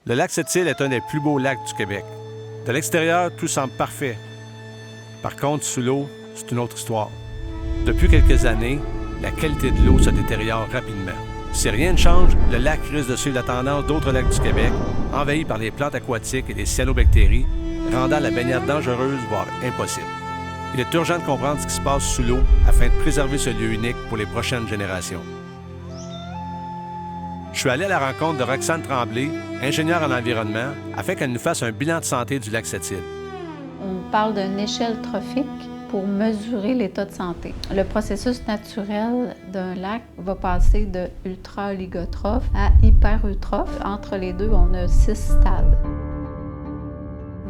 Le lac Sept-Îles est un des plus beaux lacs du Québec. De l'extérieur, tout semble parfait. Par contre, sous l'eau, c'est une autre histoire. Depuis quelques années, la qualité de l'eau se détériore rapidement. Si rien ne change, le lac risque de suivre la tendance d'autres lacs du Québec, envahis par les plantes aquatiques et les cyanobactéries, rendant la baignade dangereuse, voire impossible. Il est urgent de comprendre ce qui se passe sous l'eau afin de préserver ce lieu unique pour les prochaines générations. Je suis allé à la rencontre de Roxane Tremblay, ingénieure en environnement, afin qu'elle nous fasse un bilan de santé du lac Sept-Îles. On parle d'une échelle trophique pour mesurer l'état de santé. Le processus naturel d'un lac va passer de ultra-oligotrophe à hyper-eutrophe. Entre les deux, on a 6 stades.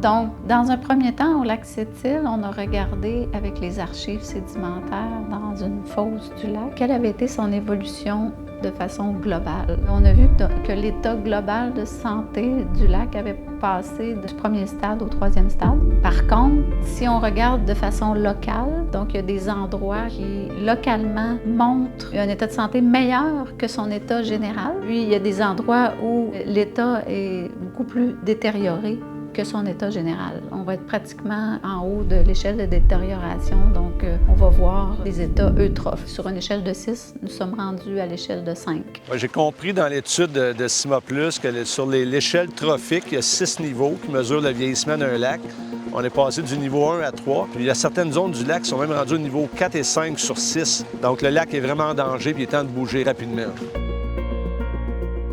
Donc, dans un premier temps, au lac Sept-Îles, on a regardé avec les archives sédimentaires dans une fosse du lac quelle avait été son évolution de façon globale. On a vu que l'état global de santé du lac avait passé du premier stade au 3e stade. Par contre, si on regarde de façon locale, donc il y a des endroits qui localement montrent un état de santé meilleur que son état général. Puis il y a des endroits où l'état est beaucoup plus détérioré que son état général. On va être pratiquement en haut de l'échelle de détérioration, donc on va voir des états eutrophes. Sur une échelle de 6, nous sommes rendus à l'échelle de 5. J'ai compris dans l'étude de CIMA+, que sur l'échelle trophique, il y a 6 niveaux qui mesurent le vieillissement d'un lac. On est passé du niveau 1 à 3. Puis il y a certaines zones du lac qui sont même rendues au niveau 4 et 5 sur 6. Donc le lac est vraiment en danger puis il est temps de bouger rapidement.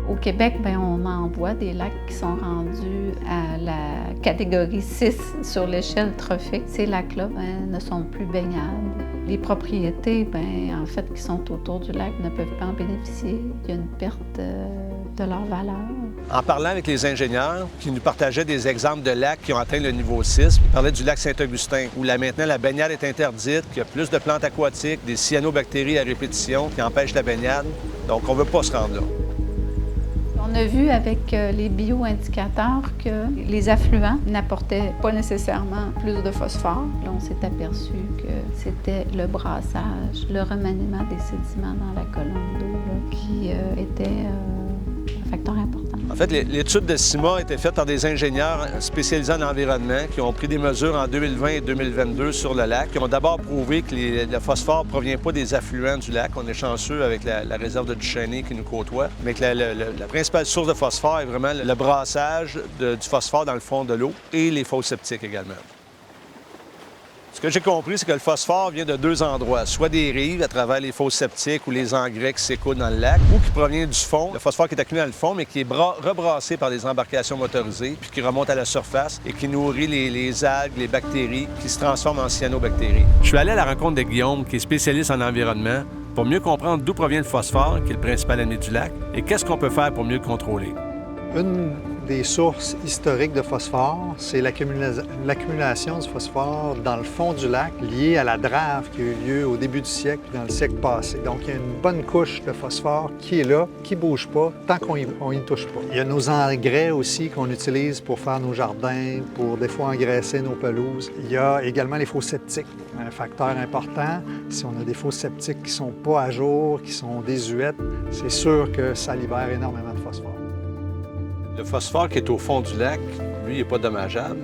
Au Québec, bien, on en voit des lacs qui sont rendus à la catégorie 6 sur l'échelle trophique. Ces lacs-là ne sont plus baignables. Les propriétés, bien, en fait, qui sont autour du lac ne peuvent pas en bénéficier. Il y a une perte de leur valeur. En parlant avec les ingénieurs qui nous partageaient des exemples de lacs qui ont atteint le niveau 6, ils parlaient du lac Saint-Augustin, où là maintenant la baignade est interdite, qu'il y a plus de plantes aquatiques, des cyanobactéries à répétition qui empêchent la baignade. Donc on ne veut pas se rendre là. On a vu avec les bioindicateurs que les affluents n'apportaient pas nécessairement plus de phosphore. Là, on s'est aperçu que c'était le brassage, le remaniement des sédiments dans la colonne d'eau qui était un facteur important. En fait, l'étude de CIMA a été faite par des ingénieurs spécialisés en environnement qui ont pris des mesures en 2020 et 2022 sur le lac, qui ont d'abord prouvé que le phosphore ne provient pas des affluents du lac. On est chanceux avec la réserve de Duchesnay qui nous côtoie, mais que la principale source de phosphore est vraiment le brassage du phosphore dans le fond de l'eau et les fosses septiques également. Ce que j'ai compris, c'est que le phosphore vient de 2 endroits, soit des rives à travers les fosses septiques ou les engrais qui s'écoulent dans le lac, ou qui provient du fond, le phosphore qui est accumulé dans le fond, mais qui est rebrassé par des embarcations motorisées, puis qui remonte à la surface et qui nourrit les algues, les bactéries, qui se transforment en cyanobactéries. Je suis allé à la rencontre de Guillaume, qui est spécialiste en environnement, pour mieux comprendre d'où provient le phosphore, qui est le principal ennemi du lac, et qu'est-ce qu'on peut faire pour mieux le contrôler. Une des sources historiques de phosphore, c'est l'accumulation du phosphore dans le fond du lac liée à la drave qui a eu lieu au début du siècle et dans le siècle passé. Donc, il y a une bonne couche de phosphore qui est là, qui ne bouge pas, tant qu'on n'y touche pas. Il y a nos engrais aussi qu'on utilise pour faire nos jardins, pour des fois engraisser nos pelouses. Il y a également les fosses septiques, un facteur important. Si on a des fosses septiques qui ne sont pas à jour, qui sont désuètes, c'est sûr que ça libère énormément de phosphore. Le phosphore qui est au fond du lac, lui, il n'est pas dommageable.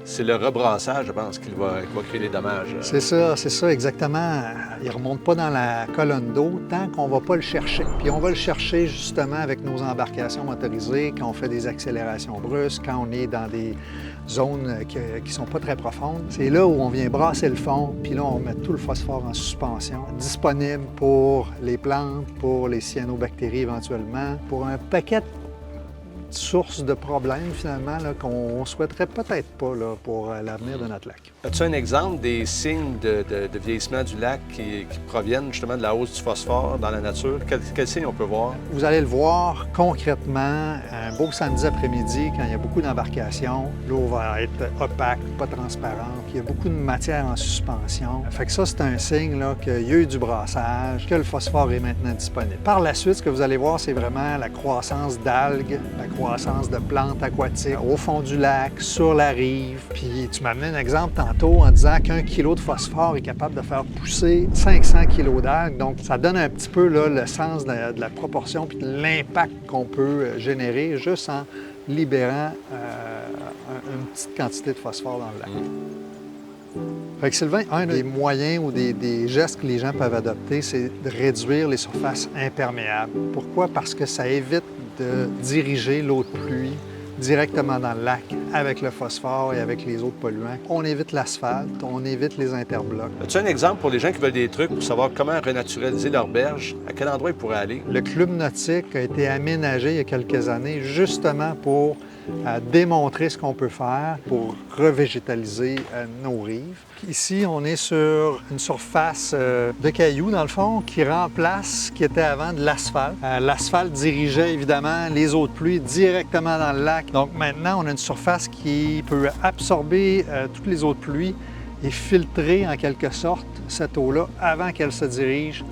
C'est le rebrassage, je pense, qui va créer les dommages. C'est ça, exactement. Il ne remonte pas dans la colonne d'eau tant qu'on ne va pas le chercher. Puis on va le chercher justement avec nos embarcations motorisées, quand on fait des accélérations brusques, quand on est dans des zones qui ne sont pas très profondes. C'est là où on vient brasser le fond, puis là, on met tout le phosphore en suspension, disponible pour les plantes, pour les cyanobactéries éventuellement, pour un paquet de source de problèmes, finalement, qu'on souhaiterait peut-être pas là, pour l'avenir de notre lac. As-tu un exemple des signes de vieillissement du lac qui proviennent justement de la hausse du phosphore dans la nature? Quels signes on peut voir? Vous allez le voir concrètement un beau samedi après-midi quand il y a beaucoup d'embarcations. L'eau va être opaque, pas transparente. Il y a beaucoup de matière en suspension. Fait que ça, c'est un signe qu'il y a eu du brassage, que le phosphore est maintenant disponible. Par la suite, ce que vous allez voir, c'est vraiment la croissance d'algues, la croissance de plantes aquatiques au fond du lac, sur la rive. Puis tu m'as amené un exemple tantôt en disant qu'1 kilo de phosphore est capable de faire pousser 500 kilos d'algues. Donc, ça donne un petit peu là, le sens de la proportion puis de l'impact qu'on peut générer juste en libérant une petite quantité de phosphore dans le lac. Fait que Sylvain, un des moyens ou des gestes que les gens peuvent adopter, c'est de réduire les surfaces imperméables. Pourquoi? Parce que ça évite de diriger l'eau de pluie directement dans le lac avec le phosphore et avec les autres polluants. On évite l'asphalte, on évite les interblocs. As-tu un exemple pour les gens qui veulent des trucs pour savoir comment renaturaliser leur berge? À quel endroit ils pourraient aller? Le club nautique a été aménagé il y a quelques années justement pour démontrer ce qu'on peut faire pour revégétaliser nos rives. Ici, on est sur une surface de cailloux, dans le fond, qui remplace ce qui était avant de l'asphalte. L'asphalte dirigeait évidemment les eaux de pluie directement dans le lac. Donc maintenant, on a une surface qui peut absorber toutes les eaux de pluie et filtrer en quelque sorte cette eau-là avant qu'elle se dirige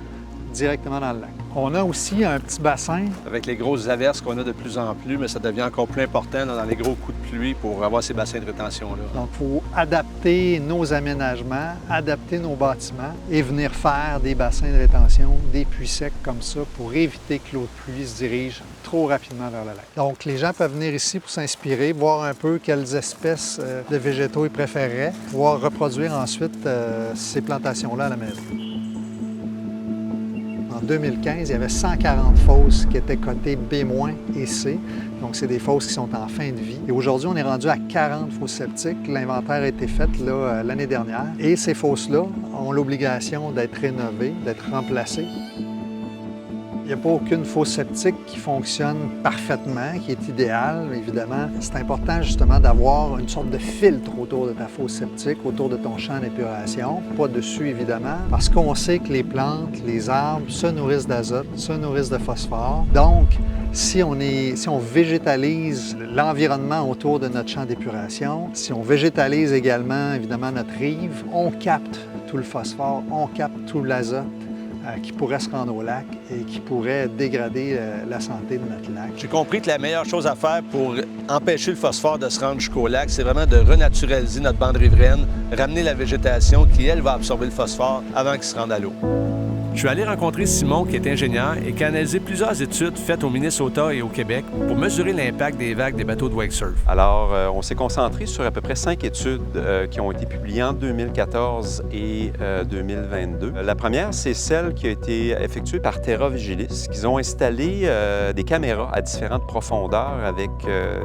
directement dans le lac. On a aussi un petit bassin. Avec les grosses averses qu'on a de plus en plus, mais ça devient encore plus important dans les gros coups de pluie pour avoir ces bassins de rétention-là. Donc, il faut adapter nos aménagements, adapter nos bâtiments et venir faire des bassins de rétention, des puits secs comme ça pour éviter que l'eau de pluie se dirige trop rapidement vers le lac. Donc, les gens peuvent venir ici pour s'inspirer, voir un peu quelles espèces de végétaux ils préféreraient, pouvoir reproduire ensuite ces plantations-là à la maison. En 2015, il y avait 140 fosses qui étaient cotées B- et C. Donc, c'est des fosses qui sont en fin de vie. Et aujourd'hui, on est rendu à 40 fosses septiques. L'inventaire a été fait l'année dernière. Et ces fosses-là ont l'obligation d'être rénovées, d'être remplacées. Il n'y a pas aucune fosse septique qui fonctionne parfaitement, qui est idéale, évidemment. C'est important justement d'avoir une sorte de filtre autour de ta fosse septique, autour de ton champ d'épuration. Pas dessus, évidemment, parce qu'on sait que les plantes, les arbres se nourrissent d'azote, se nourrissent de phosphore. Donc, si on végétalise l'environnement autour de notre champ d'épuration, si on végétalise également, évidemment, notre rive, on capte tout le phosphore, on capte tout l'azote qui pourrait se rendre au lac et qui pourrait dégrader la santé de notre lac. J'ai compris que la meilleure chose à faire pour empêcher le phosphore de se rendre jusqu'au lac, c'est vraiment de renaturaliser notre bande riveraine, ramener la végétation qui, elle, va absorber le phosphore avant qu'il se rende à l'eau. Je suis allé rencontrer Simon, qui est ingénieur et qui a analysé plusieurs études faites au Minnesota et au Québec pour mesurer l'impact des vagues des bateaux de wake surf. Alors, on s'est concentré sur à peu près 5 études qui ont été publiées en 2014 et 2022. La première, c'est celle qui a été effectuée par Terra Vigilis, qui ont installé des caméras à différentes profondeurs avec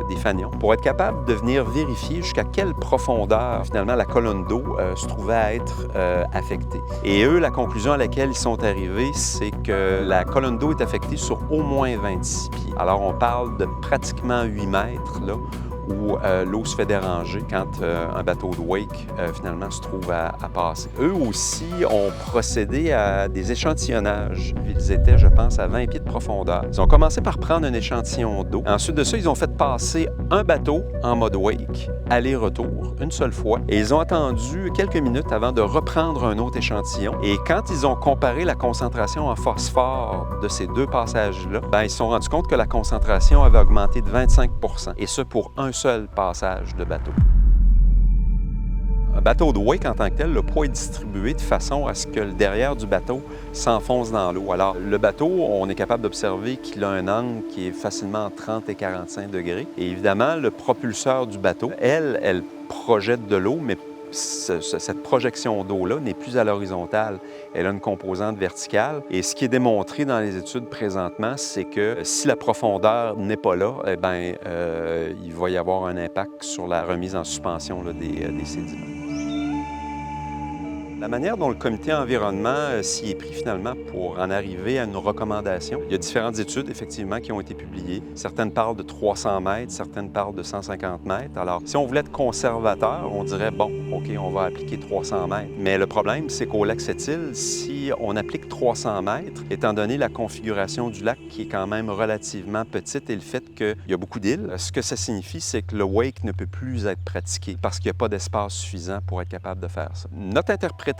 des fanions pour être capable de venir vérifier jusqu'à quelle profondeur, finalement, la colonne d'eau se trouvait à être affectée. Et eux, la conclusion à laquelle ils sont arrivés, c'est que la colonne d'eau est affectée sur au moins 26 pieds. Alors, on parle de pratiquement 8 mètres, là, où l'eau se fait déranger quand un bateau de wake, finalement, se trouve à passer. Eux aussi ont procédé à des échantillonnages. Ils étaient, je pense, à 20 pieds de profondeur. Ils ont commencé par prendre un échantillon d'eau. Ensuite de ça, ils ont fait passer un bateau en mode wake, aller-retour, une seule fois. Et ils ont attendu quelques minutes avant de reprendre un autre échantillon. Et quand ils ont comparé la concentration en phosphore de ces deux passages-là, ils se sont rendus compte que la concentration avait augmenté de 25 %, et ce pour un seul passage de bateau. Un bateau de wake en tant que tel, le poids est distribué de façon à ce que le derrière du bateau s'enfonce dans l'eau. Alors, le bateau, on est capable d'observer qu'il a un angle qui est facilement entre 30 et 45 degrés. Et évidemment, le propulseur du bateau, elle projette de l'eau, mais cette projection d'eau-là n'est plus à l'horizontale. Elle a une composante verticale. Et ce qui est démontré dans les études présentement, c'est que si la profondeur n'est pas là, il va y avoir un impact sur la remise en suspension là, des sédiments. La manière dont le comité environnement s'y est pris finalement pour en arriver à une recommandation, il y a différentes études effectivement qui ont été publiées. Certaines parlent de 300 mètres, certaines parlent de 150 mètres. Alors, si on voulait être conservateur, on dirait, bon, OK, on va appliquer 300 mètres. Mais le problème, c'est qu'au lac Sept-Îles, si on applique 300 mètres, étant donné la configuration du lac qui est quand même relativement petite et le fait qu'il y a beaucoup d'îles, ce que ça signifie, c'est que le wake ne peut plus être pratiqué parce qu'il n'y a pas d'espace suffisant pour être capable de faire ça. Notre interprétation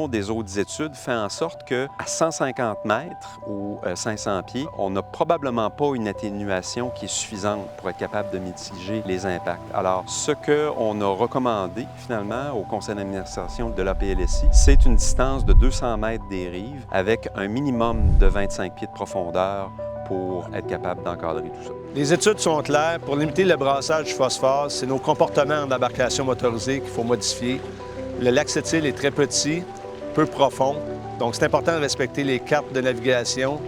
des autres études fait en sorte qu'à 150 mètres ou 500 pieds, on n'a probablement pas une atténuation qui est suffisante pour être capable de mitiger les impacts. Alors, ce qu'on a recommandé finalement au conseil d'administration de l'APLSI, c'est une distance de 200 mètres des rives avec un minimum de 25 pieds de profondeur pour être capable d'encadrer tout ça. Les études sont claires. Pour limiter le brassage du phosphore, c'est nos comportements en embarcation motorisée qu'il faut modifier. Le lac Sept-Îles est très petit, peu profond, donc c'est important de respecter les cartes de navigation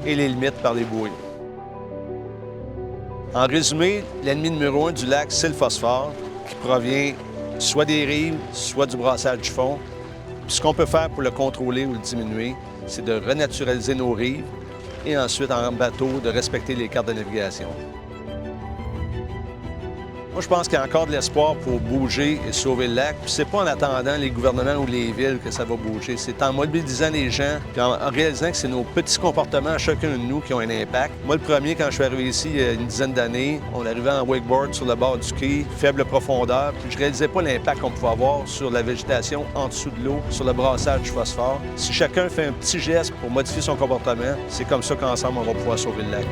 et les limites par les bouées. En résumé, l'ennemi numéro 1 du lac, c'est le phosphore, qui provient soit des rives, soit du brassage du fond. Puis ce qu'on peut faire pour le contrôler ou le diminuer, c'est de renaturaliser nos rives et ensuite, en bateau, de respecter les cartes de navigation. Moi, je pense qu'il y a encore de l'espoir pour bouger et sauver le lac. Puis c'est pas en attendant les gouvernements ou les villes que ça va bouger. C'est en mobilisant les gens, puis en réalisant que c'est nos petits comportements, chacun de nous, qui ont un impact. Moi, le premier, quand je suis arrivé ici, il y a une dizaine d'années, on arrivait en wakeboard sur le bord du quai, faible profondeur, puis je réalisais pas l'impact qu'on pouvait avoir sur la végétation en dessous de l'eau, sur le brassage du phosphore. Si chacun fait un petit geste pour modifier son comportement, c'est comme ça qu'ensemble, on va pouvoir sauver le lac.